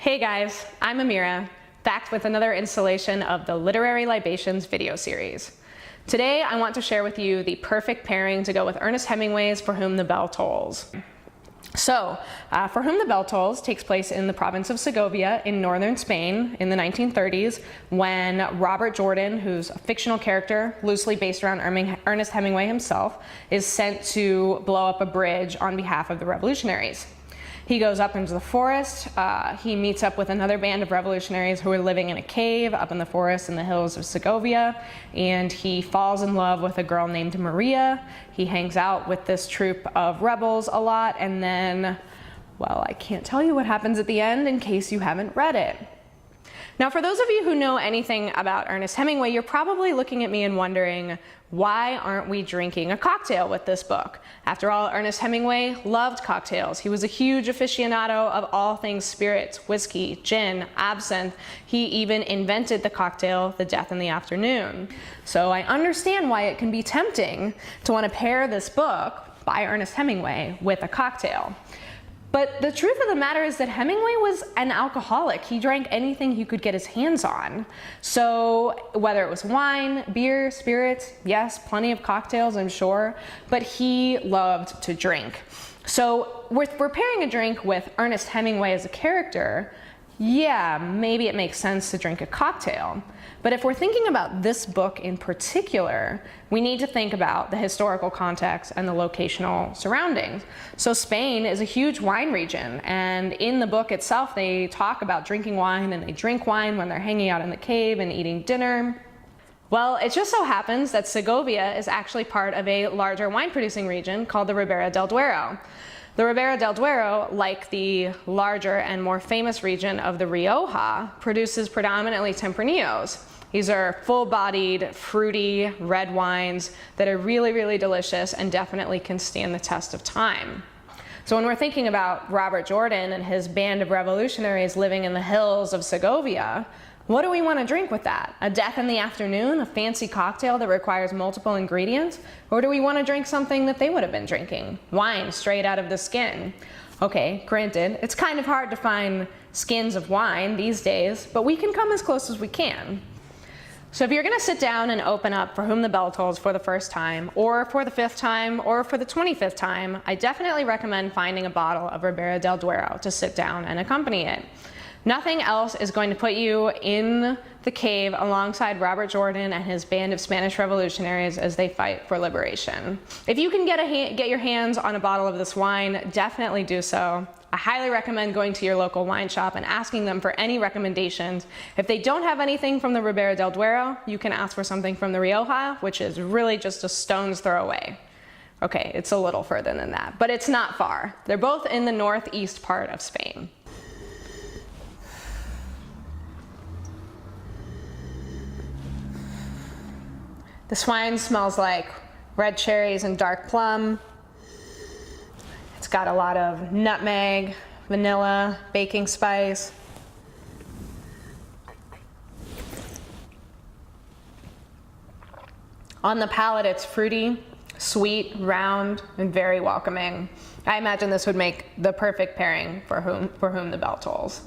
Hey guys, I'm Amira, back with another installation of the Literary Libations video series. Today I want to share with you the perfect pairing to go with Ernest Hemingway's For Whom the Bell Tolls. So, For Whom the Bell Tolls takes place in the province of Segovia in northern Spain in the 1930s when Robert Jordan, who's a fictional character loosely based around Ernest Hemingway himself, is sent to blow up a bridge on behalf of the revolutionaries. He goes up into the forest, he meets up with another band of revolutionaries who are living in a cave up in the forest in the hills of Segovia, and he falls in love with a girl named Maria. He hangs out with this troop of rebels a lot, and then, well, I can't tell you what happens at the end in case you haven't read it. Now, for those of you who know anything about Ernest Hemingway, you're probably looking at me and wondering, why aren't we drinking a cocktail with this book? After all, Ernest Hemingway loved cocktails. He was a huge aficionado of all things spirits, whiskey, gin, absinthe. He even invented the cocktail, the Death in the Afternoon. So I understand why it can be tempting to want to pair this book by Ernest Hemingway with a cocktail. But the truth of the matter is that Hemingway was an alcoholic. He drank anything he could get his hands on. So whether it was wine, beer, spirits, yes, plenty of cocktails, I'm sure, but he loved to drink. So we're pairing a drink with Ernest Hemingway as a character. Yeah, maybe it makes sense to drink a cocktail. But if we're thinking about this book in particular, we need to think about the historical context and the locational surroundings. So Spain is a huge wine region, and in the book itself they talk about drinking wine, and they drink wine when they're hanging out in the cave and eating dinner. Well, it just so happens that Segovia is actually part of a larger wine producing region called the Ribera del Duero. The Ribera del Duero, like the larger and more famous region of the Rioja, produces predominantly Tempranillos. These are full-bodied, fruity, red wines that are really, really delicious and definitely can stand the test of time. So when we're thinking about Robert Jordan and his band of revolutionaries living in the hills of Segovia, what do we want to drink with that? A Death in the Afternoon, a fancy cocktail that requires multiple ingredients? Or do we want to drink something that they would have been drinking? Wine straight out of the skin. Okay, granted, it's kind of hard to find skins of wine these days, but we can come as close as we can. So if you're going to sit down and open up For Whom the Bell Tolls for the first time, or for the 5th time, or for the 25th time, I definitely recommend finding a bottle of Ribera del Duero to sit down and accompany it. Nothing else is going to put you in the cave alongside Robert Jordan and his band of Spanish revolutionaries as they fight for liberation. If you can get your hands on a bottle of this wine, definitely do so. I highly recommend going to your local wine shop and asking them for any recommendations. If they don't have anything from the Ribera del Duero, you can ask for something from the Rioja, which is really just a stone's throw away. Okay, it's a little further than that, but it's not far. They're both in the northeast part of Spain. This wine smells like red cherries and dark plum. It's got a lot of nutmeg, vanilla, baking spice. On the palate, it's fruity, sweet, round, and very welcoming. I imagine this would make the perfect pairing for whom the bell tolls.